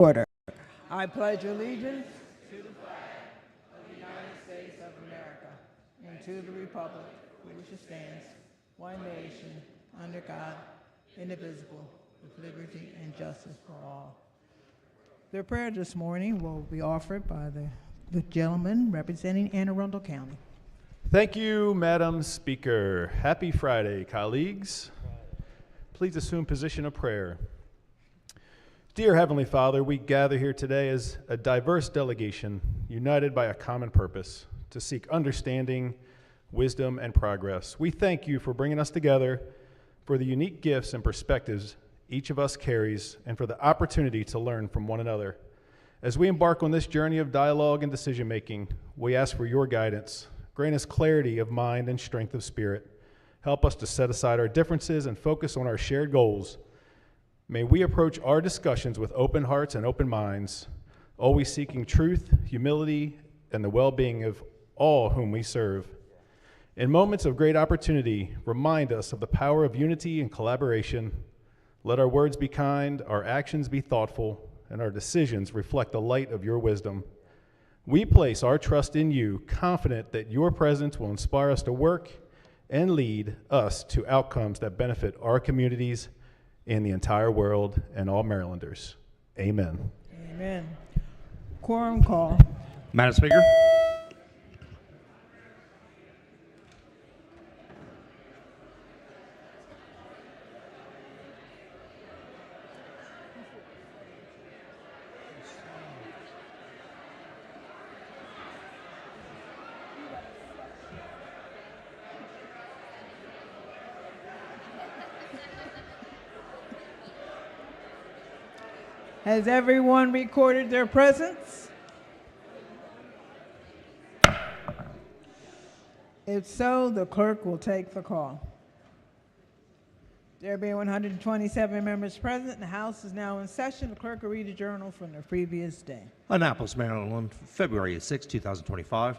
Order. I pledge allegiance to the flag of the United States of America and to the republic for which it stands, one nation, under God, indivisible, with liberty and justice for all. The prayer this morning will be offered by the gentleman representing Anne Arundel County. Thank you, Madam Speaker. Happy Friday, colleagues. Please assume position of prayer. Dear Heavenly Father, we gather here today as a diverse delegation, united by a common purpose, to seek understanding, wisdom, and progress. We thank you for bringing us together, for the unique gifts and perspectives each of us carries, and for the opportunity to learn from one another. As we embark on this journey of dialogue and decision-making, we ask for your guidance. Grant us clarity of mind and strength of spirit. Help us to set aside our differences and focus on our shared goals. May we approach our discussions with open hearts and open minds, always seeking truth, humility, and the well-being of all whom we serve. In moments of great opportunity, remind us of the power of unity and collaboration. Let our words be kind, our actions be thoughtful, and our decisions reflect the light of your wisdom. We place our trust in you, confident that your presence will inspire us to work and lead us to outcomes that benefit our communities and the entire world and all Marylanders. Amen. Amen. Quorum call. Madam Speaker. Has everyone recorded their presence? If so, the clerk will take the call. There being 127 members present, the House is now in session. The clerk will read the journal from the previous day. Annapolis, Maryland, February 6, 2025.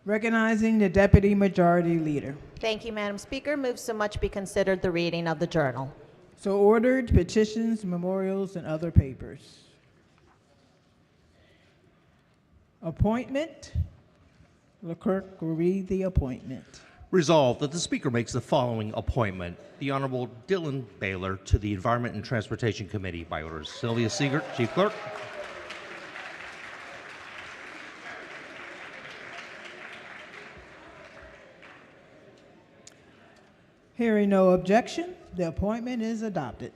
Recognizing the Deputy Majority Leader. Thank you, Madam Speaker. Move so much be considered the reading of the journal. So ordered. Petitions, memorials, and other papers. Appointment. The clerk will read the appointment. Resolved that the Speaker makes the following appointment. The Honorable Dylan Baylor to the Environment and Transportation Committee by order of Sylvia Siegert, Chief Clerk. Hearing no objection, the appointment is adopted.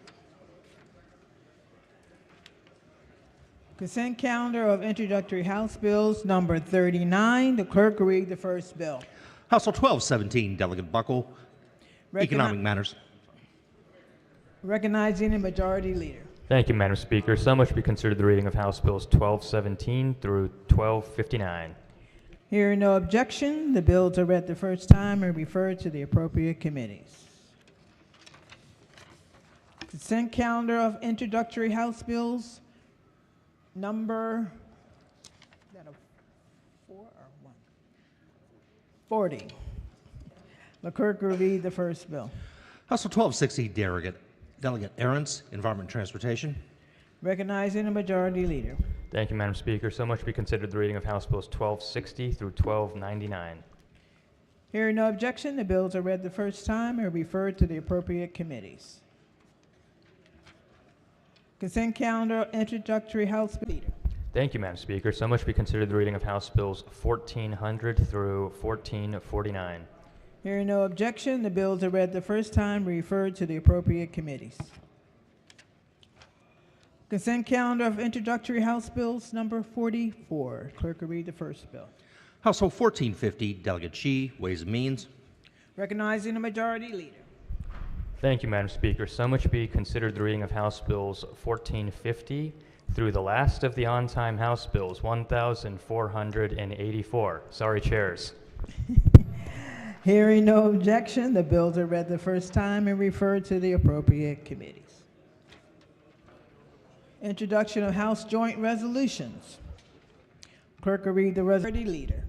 Consent calendar of introductory House bills number 39. The clerk will read the first bill. House Bill 1217, Delegate Buckle, Economic Matters. Recognizing the Majority Leader. Thank you, Madam Speaker. So much be considered the reading of House Bills 1217 through 1259. Hearing no objection, the bills are read the first time and referred to the appropriate committees. Consent calendar of introductory House bills number 40. The clerk will read the first bill. House Bill 1260, Delegate Ahrens, Environment and Transportation. Recognizing the Majority Leader. Thank you, Madam Speaker. So much be considered the reading of House Bills 1260 through 1299. Hearing no objection, the bills are read the first time and referred to the appropriate committees. Consent calendar introductory House Bill. Thank you, Madam Speaker. So much be considered the reading of House Bills 1400 through 1449. Hearing no objection, the bills are read the first time and referred to the appropriate committees. Consent calendar of introductory House bills number 44. Clerk will read the first bill. House Bill 1450, Delegate Shi, Ways and Means. Recognizing the Majority Leader. Thank you, Madam Speaker. So much be considered the reading of House Bills 1450 through the last of the on-time House Bills, 1484. Sorry, chairs. Hearing no objection, the bills are read the first time and referred to the appropriate committees. Introduction of House Joint Resolutions. Clerk will read the Majority Leader.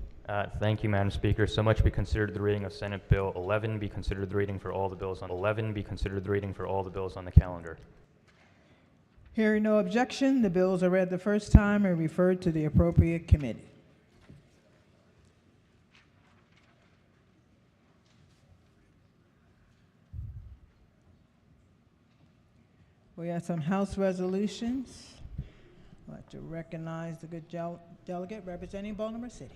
Thank you, Madam Speaker. So much be considered the reading of Senate Bill 11 be considered the reading for all the bills on 11 be considered the reading for all the bills on the calendar. Hearing no objection, the bills are read the first time and referred to the appropriate committee. We have some House resolutions. I'd like to recognize the good delegate representing Baltimore City.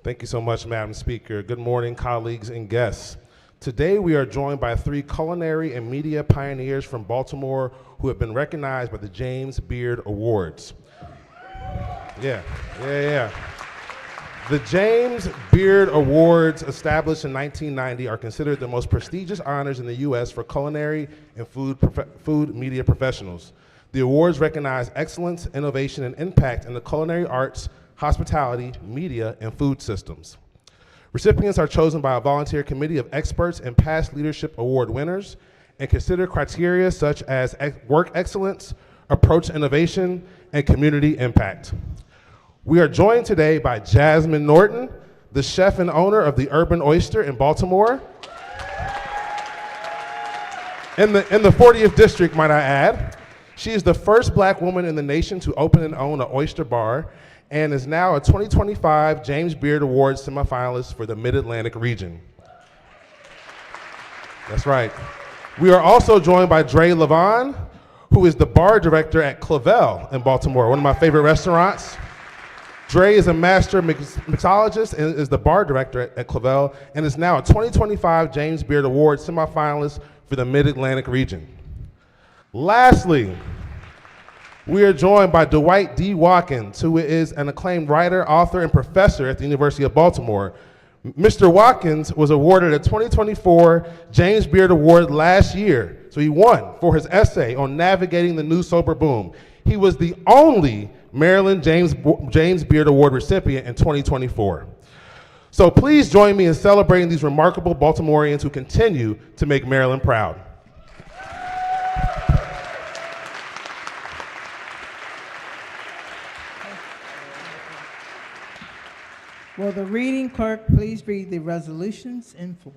Thank you so much, Madam Speaker. Good morning, colleagues and guests. Today, we are joined by 3 culinary and media pioneers from Baltimore who have been recognized by the James Beard Awards. Yeah. The James Beard Awards, established in 1990, are considered the most prestigious honors in the U.S. for culinary and food media professionals. The awards recognize excellence, innovation, and impact in the culinary arts, hospitality, media, and food systems. Recipients are chosen by a volunteer committee of experts and past leadership award winners and consider criteria such as work excellence, approach innovation, and community impact. We are joined today by Jasmine Norton, the chef and owner of the Urban Oyster in Baltimore. In the 40th district, might I add. She is the first Black woman in the nation to open and own an oyster bar and is now a 2025 James Beard Awards semifinalist for the Mid-Atlantic region. That's right. We are also joined by Dre Levon, who is the bar director at Clavel in Baltimore, one of my favorite restaurants. Dre is a master mixologist and is the bar director at Clavel and is now a 2025 James Beard Awards semifinalist for the Mid-Atlantic region. Lastly, we are joined by Dwight D. Watkins, who is an acclaimed writer, author, and professor at the University of Baltimore. Mr. Watkins was awarded a 2024 James Beard Award last year, so he won for his essay on navigating the new sober boom. He was the only Maryland James Beard Award recipient in 2024. So please join me in celebrating these remarkable Baltimoreans who continue to make Maryland proud. Will the reading clerk please read the resolutions in full?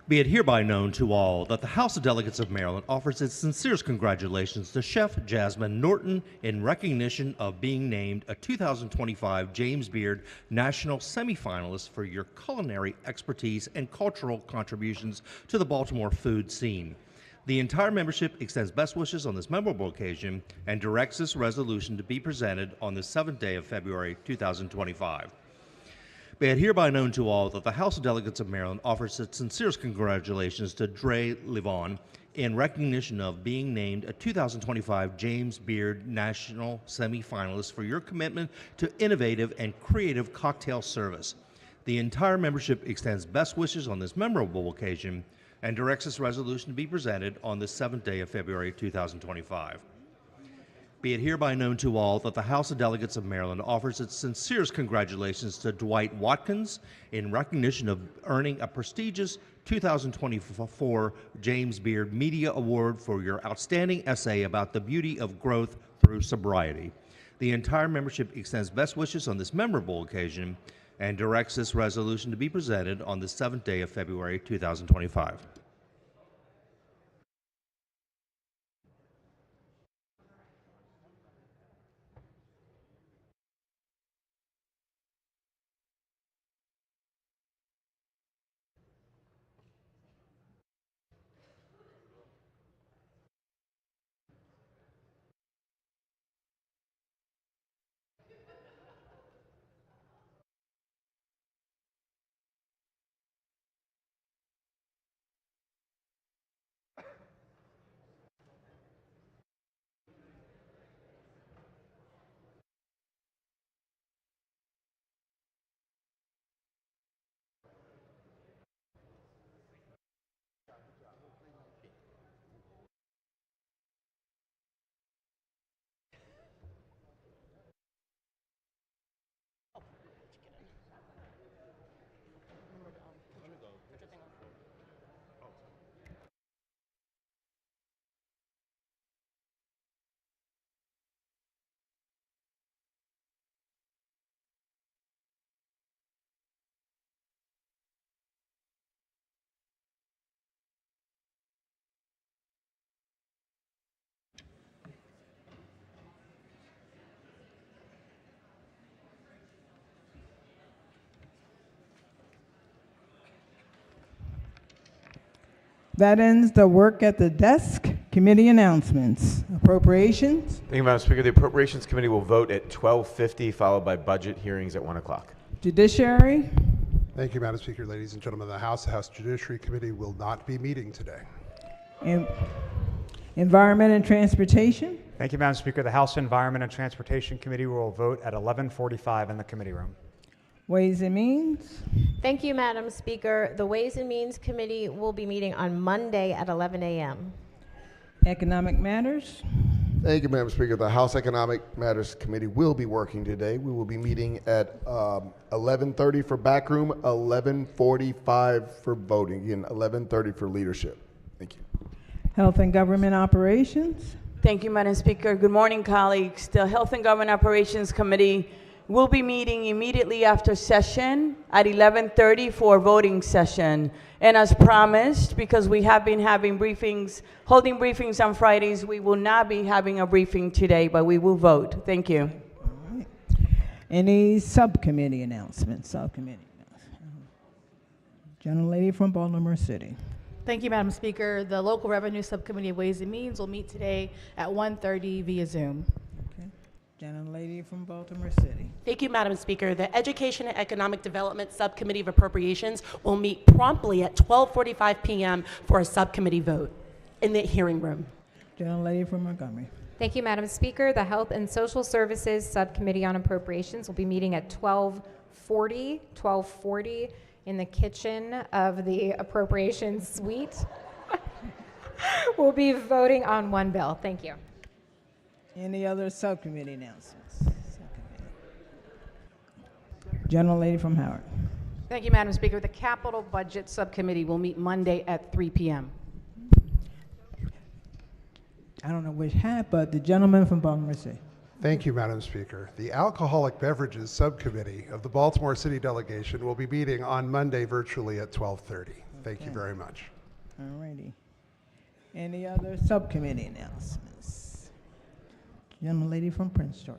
Be it hereby known to all that the House of Delegates of Maryland offers its sincerest congratulations to Chef Jasmine Norton in recognition of being named a 2025 James Beard National Semifinalist for your culinary expertise and cultural contributions to the Baltimore food scene. The entire membership extends best wishes on this memorable occasion and directs this resolution to be presented on the 7th day of February 2025. Be it hereby known to all that the House of Delegates of Maryland offers its sincerest congratulations to Dre Levon in recognition of being named a 2025 James Beard National Semifinalist for your commitment to innovative and creative cocktail service. The entire membership extends best wishes on this memorable occasion and directs this resolution to be presented on the 7th day of February 2025. Be it hereby known to all that the House of Delegates of Maryland offers its sincerest congratulations to Dwight Watkins in recognition of earning a prestigious 2024 James Beard Media Award for your outstanding essay about the beauty of growth through sobriety. The entire membership extends best wishes on this memorable occasion and directs this resolution to be presented on the 7th day of February 2025. That ends the work at the desk. Committee announcements. Appropriations. Thank you, Madam Speaker. The Appropriations Committee will vote at 12:50, followed by budget hearings at 1 o'clock. Judiciary. Thank you, Madam Speaker. Ladies and gentlemen of the House Judiciary Committee will not be meeting today. Environment and Transportation. Thank you, Madam Speaker. The House Environment and Transportation Committee will vote at 11:45 in the committee room. Ways and Means. Thank you, Madam Speaker. The Ways and Means Committee will be meeting on Monday at 11 a.m. Economic Matters. Thank you, Madam Speaker. The House Economic Matters Committee will be working today. We will be meeting at 11:30 for backroom, 11:45 for voting, again, 11:30 for leadership. Thank you. Health and Government Operations. Thank you, Madam Speaker. Good morning, colleagues. The Health and Government Operations Committee will be meeting immediately after session at 11:30 for a voting session. And as promised, because we have been having holding briefings on Fridays, we will not be having a briefing today, but we will vote. Thank you. All right. Any subcommittee announcements? Gentlelady from Baltimore City. Thank you, Madam Speaker. The Local Revenue Subcommittee of Ways and Means will meet today at 1:30 via Zoom. Okay. Gentlelady from Baltimore City. Thank you, Madam Speaker. The Education and Economic Development Subcommittee of Appropriations will meet promptly at 12:45 p.m. for a subcommittee vote in the hearing room. Gentlelady from Montgomery. Thank you, Madam Speaker. The Health and Social Services Subcommittee on Appropriations will be meeting at 12:40 in the kitchen of the Appropriations Suite. We'll be voting on one bill. Thank you. Any other subcommittee announcements? Gentlelady from Howard. Thank you, Madam Speaker. The Capital Budget Subcommittee will meet Monday at 3 p.m. I don't know which hat, but the gentleman from Baltimore City. Thank you, Madam Speaker. The Alcoholic Beverages Subcommittee of the Baltimore City Delegation will be meeting on Monday virtually at 12:30. Thank you very much. All righty. Any other subcommittee announcements? Gentlelady from Prince George.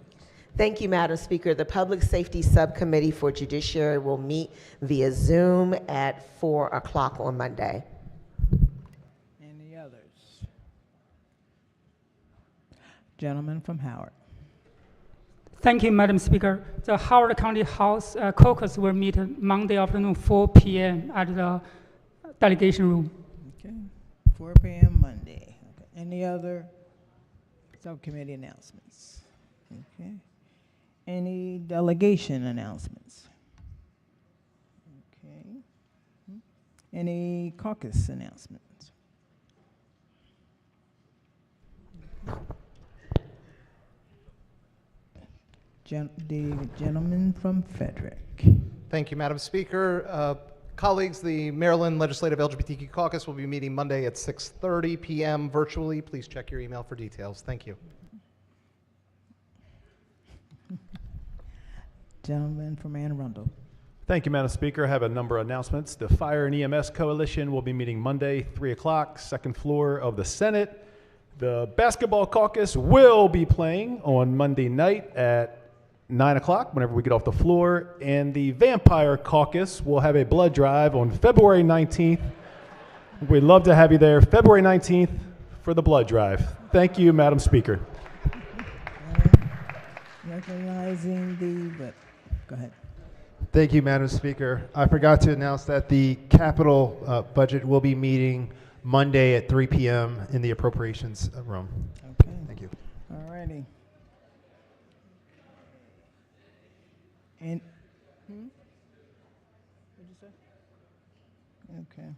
Thank you, Madam Speaker. The Public Safety Subcommittee for Judiciary will meet via Zoom at 4 o'clock on Monday. Any others? Gentleman from Howard. Thank you, Madam Speaker. The Howard County House Caucus will meet Monday afternoon, 4 p.m. at the delegation room. Okay, 4 p.m. Monday. Okay. Any other subcommittee announcements? Okay. Any delegation announcements? Okay. Any caucus announcements? The gentleman from Frederick. Thank you, Madam Speaker. Colleagues, the Maryland Legislative LGBTQ Caucus will be meeting Monday at 6:30 p.m. virtually. Please check your email for details. Thank you. Gentleman from Anne Arundel. Thank you, Madam Speaker. I have a number of announcements. The Fire and EMS Coalition will be meeting Monday, 3 o'clock, second floor of the Senate. The Basketball Caucus will be playing on Monday night at 9 o'clock, whenever we get off the floor. And the Vampire Caucus will have a blood drive on February 19th. We'd love to have you there, February 19th, for the blood drive. Thank you, Madam Speaker. Recognizing the, go ahead. Thank you, Madam Speaker. I forgot to announce that the capital budget will be meeting Monday at 3 p.m. in the appropriations room. Okay. Thank you. All righty. And, what'd you say? Okay.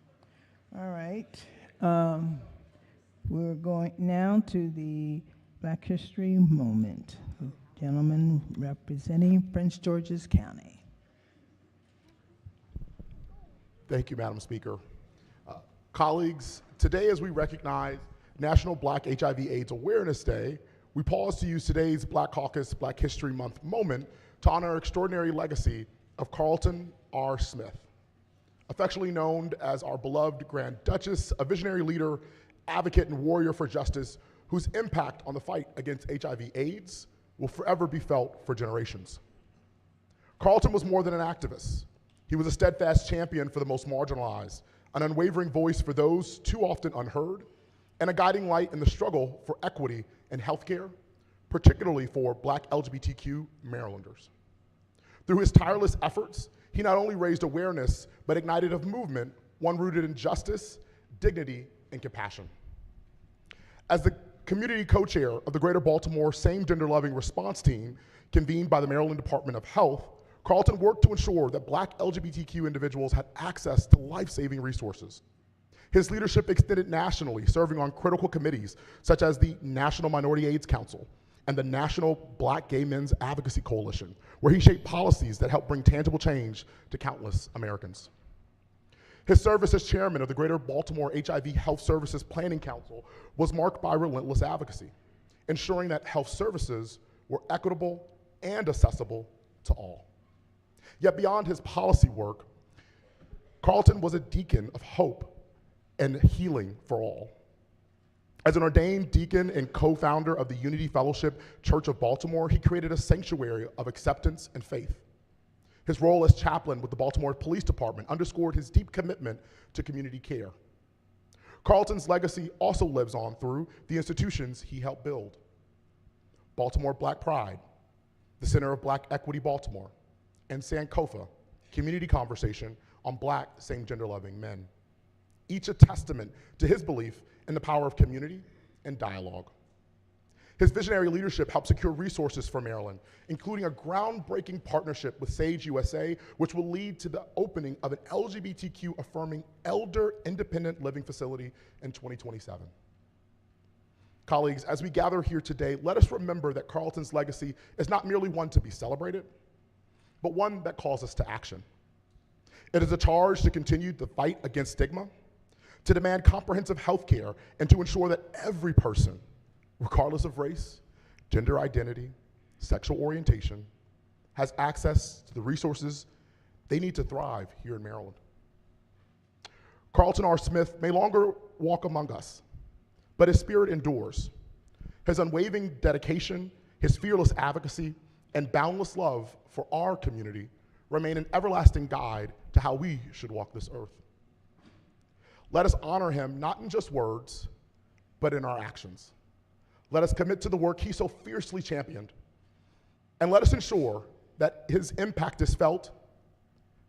All right. We're going now to the Black History Moment. Gentleman representing Prince George's County. Thank you, Madam Speaker. Colleagues, today as we recognize National Black HIV/AIDS Awareness Day, we pause to use today's Black Caucus Black History Month moment to honor our extraordinary legacy of Carlton R. Smith. Affectionately known as our beloved Grand Duchess, a visionary leader, advocate, and warrior for justice whose impact on the fight against HIV/AIDS will forever be felt for generations. Carlton was more than an activist. He was a steadfast champion for the most marginalized, an unwavering voice for those too often unheard, and a guiding light in the struggle for equity in healthcare, particularly for Black LGBTQ Marylanders. Through his tireless efforts, he not only raised awareness, but ignited a movement, one rooted in justice, dignity, and compassion. As the community co-chair of the Greater Baltimore Same Gender Loving Response Team, convened by the Maryland Department of Health, Carlton worked to ensure that Black LGBTQ individuals had access to life-saving resources. His leadership extended nationally, serving on critical committees such as the National Minority AIDS Council and the National Black Gay Men's Advocacy Coalition, where he shaped policies that helped bring tangible change to countless Americans. His service as chairman of the Greater Baltimore HIV Health Services Planning Council was marked by relentless advocacy, ensuring that health services were equitable and accessible to all. Yet beyond his policy work, Carlton was a deacon of hope and healing for all. As an ordained deacon and co-founder of the Unity Fellowship Church of Baltimore, he created a sanctuary of acceptance and faith. His role as chaplain with the Baltimore Police Department underscored his deep commitment to community care. Carlton's legacy also lives on through the institutions he helped build. Baltimore Black Pride, the Center of Black Equity Baltimore, and Sankofa, Community Conversation on Black Same-Gender Loving Men, each a testament to his belief in the power of community and dialogue. His visionary leadership helped secure resources for Maryland, including a groundbreaking partnership with Sage USA, which will lead to the opening of an LGBTQ-affirming elder independent living facility in 2027. Colleagues, as we gather here today, let us remember that Carlton's legacy is not merely one to be celebrated, but one that calls us to action. It is a charge to continue the fight against stigma, to demand comprehensive health care, and to ensure that every person, regardless of race, gender identity, sexual orientation, has access to the resources they need to thrive here in Maryland. Carlton R. Smith may longer walk among us, but his spirit endures. His unwavering dedication, his fearless advocacy, and boundless love for our community remain an everlasting guide to how we should walk this earth. Let us honor him not in just words, but in our actions. Let us commit to the work he so fiercely championed, and let us ensure that his impact is felt,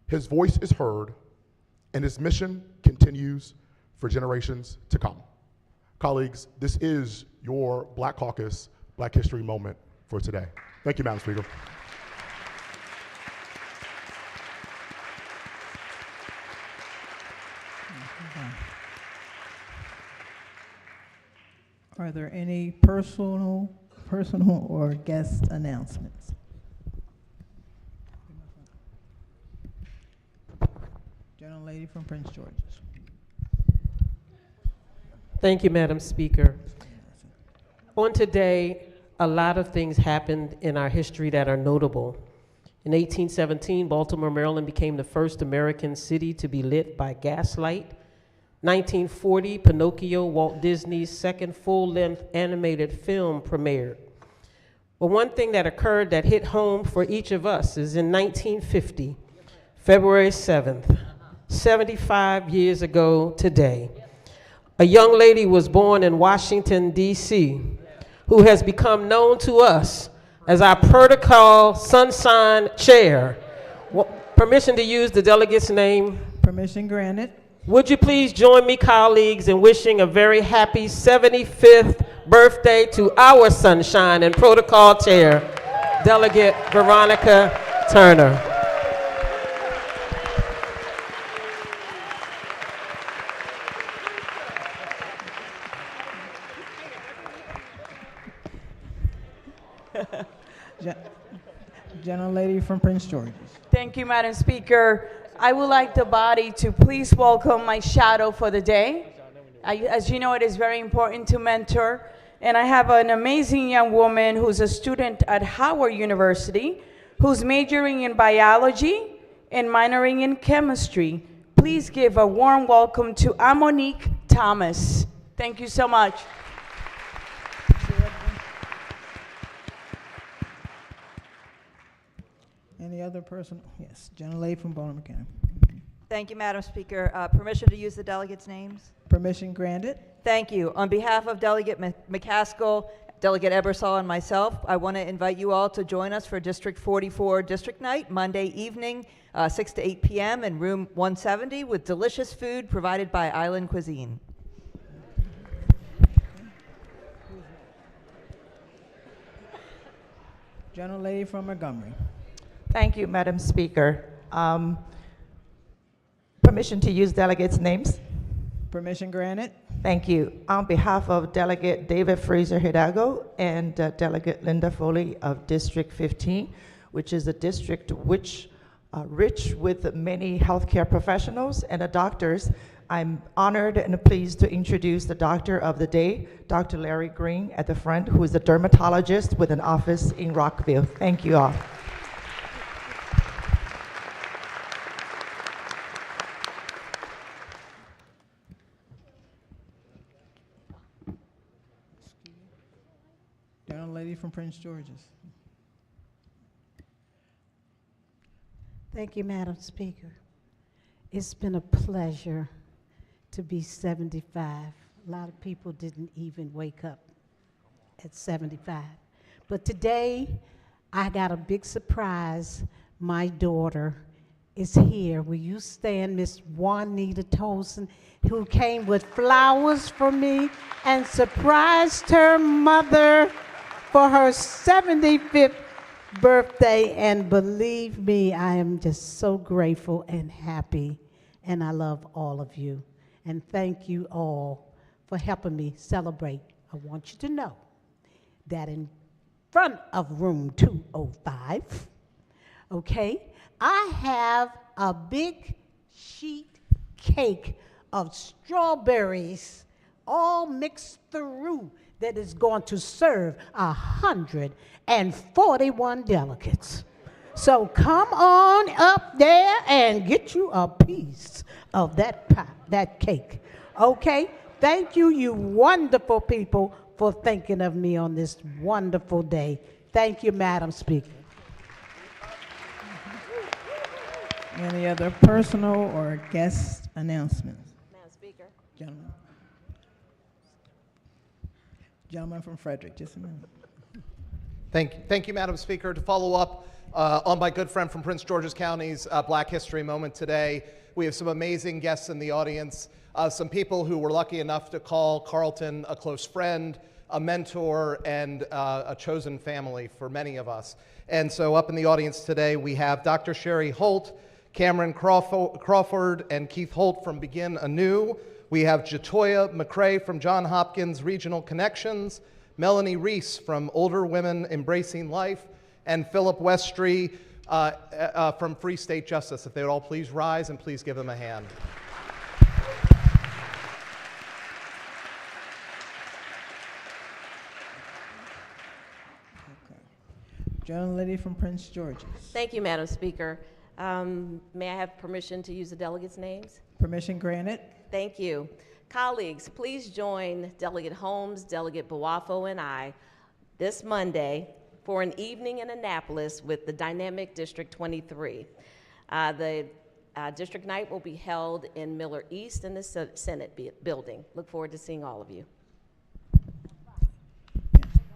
his voice is heard, and his mission continues for generations to come. Colleagues, this is your Black Caucus Black History moment for today. Thank you, Madam Speaker. Are there any personal or guest announcements? Gentlelady from Prince George's. Thank you, Madam Speaker. On today, a lot of things happened in our history that are notable. In 1817, Baltimore, Maryland became the first American city to be lit by gaslight. 1940, Pinocchio, Walt Disney's second full-length animated film, premiered. But one thing that occurred that hit home for each of us is in 1950, February 7th, 75 years ago today, a young lady was born in Washington, D.C., who has become known to us as our protocol Sunshine Chair. Permission to use the delegate's name? Permission granted. Would you please join me, colleagues, in wishing a very happy 75th birthday to our Sunshine and Protocol Chair, Delegate Veronica Turner. Gentlelady from Prince George's. Thank you, Madam Speaker. I would like the body to please welcome my shadow for the day. As you know, it is very important to mentor. And I have an amazing young woman who's a student at Howard University, who's majoring in biology and minoring in chemistry. Please give a warm welcome to Amonique Thomas. Thank you so much. Any other person? Yes, gentlelady from Baltimore County. Thank you, Madam Speaker. Permission to use the delegates' names? Permission granted. Thank you. On behalf of Delegate McCaskill, Delegate Ebersol, and myself, I want to invite you all to join us for District 44 District Night, Monday evening, 6 to 8 p.m. in room 170 with delicious food provided by Island Cuisine. Gentlelady from Montgomery. Thank you, Madam Speaker. Permission to use delegates' names? Permission granted. Thank you. On behalf of Delegate David Fraser Hidalgo and Delegate Linda Foley of District 15, which is a district which rich with many healthcare professionals and doctors, I'm honored and pleased to introduce the doctor of the day, Dr. Larry Green at the front, who is a dermatologist with an office in Rockville. Thank you all. Gentlelady from Prince George's. Thank you, Madam Speaker. It's been a pleasure to be 75. A lot of people didn't even wake up at 75. But today, I got a big surprise. My daughter is here. Will you stand, Miss Juanita Tolson, who came with flowers for me and surprised her mother for her 75th birthday. And believe me, I am just so grateful and happy, and I love all of you. And thank you all for helping me celebrate. I want you to know that in front of room 205, okay, I have a big sheet cake of strawberries all mixed through that is going to serve 141 delegates. So come on up there and get you a piece of that pie, that cake. Okay? Thank you, you wonderful people, for thinking of me on this wonderful day. Thank you, Madam Speaker. Any other personal or guest announcements? Madam Speaker. Gentlemen. Gentleman from Frederick, just a minute. Thank you, Madam Speaker. To follow up on my good friend from Prince George's County's Black History Moment today, we have some amazing guests in the audience, some people who were lucky enough to call Carlton a close friend, a mentor, and a chosen family for many of us. And so up in the audience today, we have Dr. Sherry Holt, Cameron Crawford, and Keith Holt from Begin Anew. We have Jatoya McCrae from John Hopkins Regional Connections, Melanie Reese from Older Women Embracing Life, and Philip Westry from Free State Justice. If they would all please rise and please give them a hand. Gentlelady from Prince George's. Thank you, Madam Speaker. May I have permission to use the delegates' names? Permission granted. Thank you. Colleagues, please join Delegate Holmes, Delegate Boafo, and I this Monday for an evening in Annapolis with the dynamic District 23. The district night will be held in Miller East in the Senate building. Look forward to seeing all of you.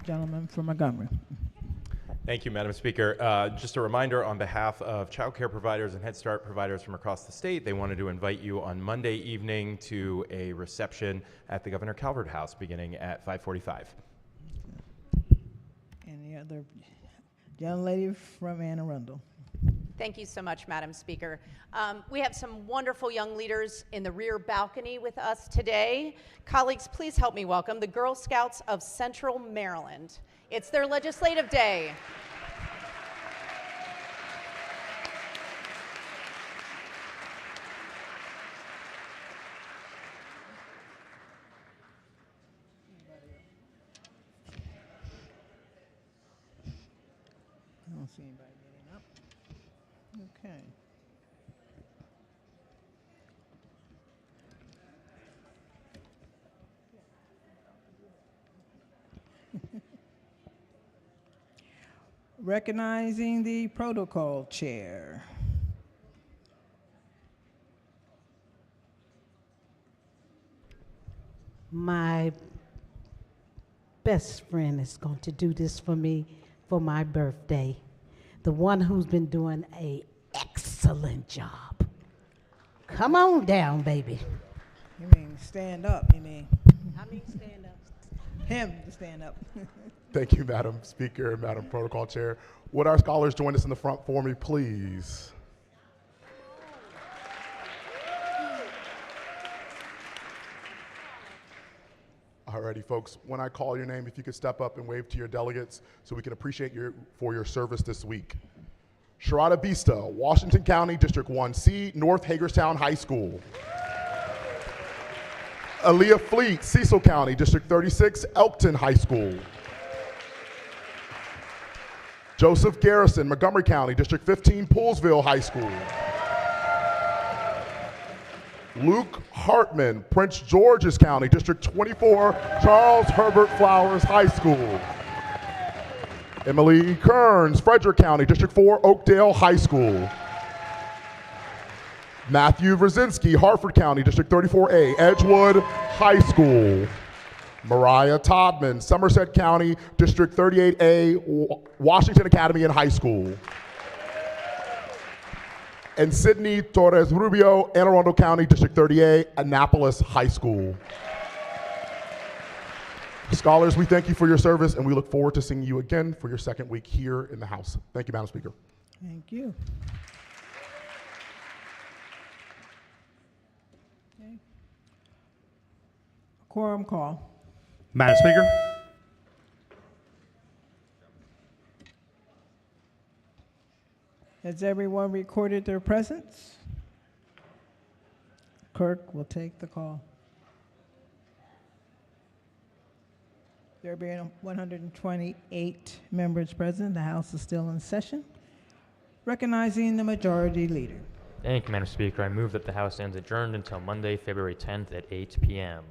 Gentleman from Montgomery. Thank you, Madam Speaker. Just a reminder on behalf of child care providers and Head Start providers from across the state, they wanted to invite you on Monday evening to a reception at the Governor Calvert House beginning at 5:45. Any other? Gentlelady from Anne Arundel. Thank you so much, Madam Speaker. We have some wonderful young leaders in the rear balcony with us today. Colleagues, please help me welcome the Girl Scouts of Central Maryland. It's their legislative day. I don't see anybody getting up. Okay. Recognizing the protocol chair. my best friend is going to do this for me for my birthday. The one who's been doing an excellent job. Come on down, baby. You mean stand up, you mean? I mean stand up. Him to stand up. Thank you, Madam Speaker and Madam Protocol Chair. Would our scholars join us in the front for me, please? Alrighty, folks, when I call your name, if you could step up and wave to your delegates so we can appreciate you for your service this week. Sharada Vista, Washington County, District 1C, North Hagerstown High School. Aaliyah Fleet, Cecil County, District 36, Elkton High School. Joseph Garrison, Montgomery County, District 15, Poolsville High School. Luke Hartman, Prince George's County, District 24, Charles Herbert Flowers High School. Emily Kearns, Frederick County, District 4, Oakdale High School. Matthew Brzezinski, Harford County, District 34A, Edgewood High School. Mariah Todman, Somerset County, District 38A, Washington Academy and High School. And Sydney Torres Rubio, Anne Arundel County, District 30A, Annapolis High School. Scholars, we thank you for your service, and we look forward to seeing you again for your second week here in the House. Thank you, Madam Speaker. Thank you. Okay. Quorum call. Madam Speaker. Has everyone recorded their presence? Clerk will take the call. There being 128 members present, the House is still in session. Recognizing the Majority Leader. Thank you, Madam Speaker. I move that the House stands adjourned until Monday, February 10th at 8 p.m.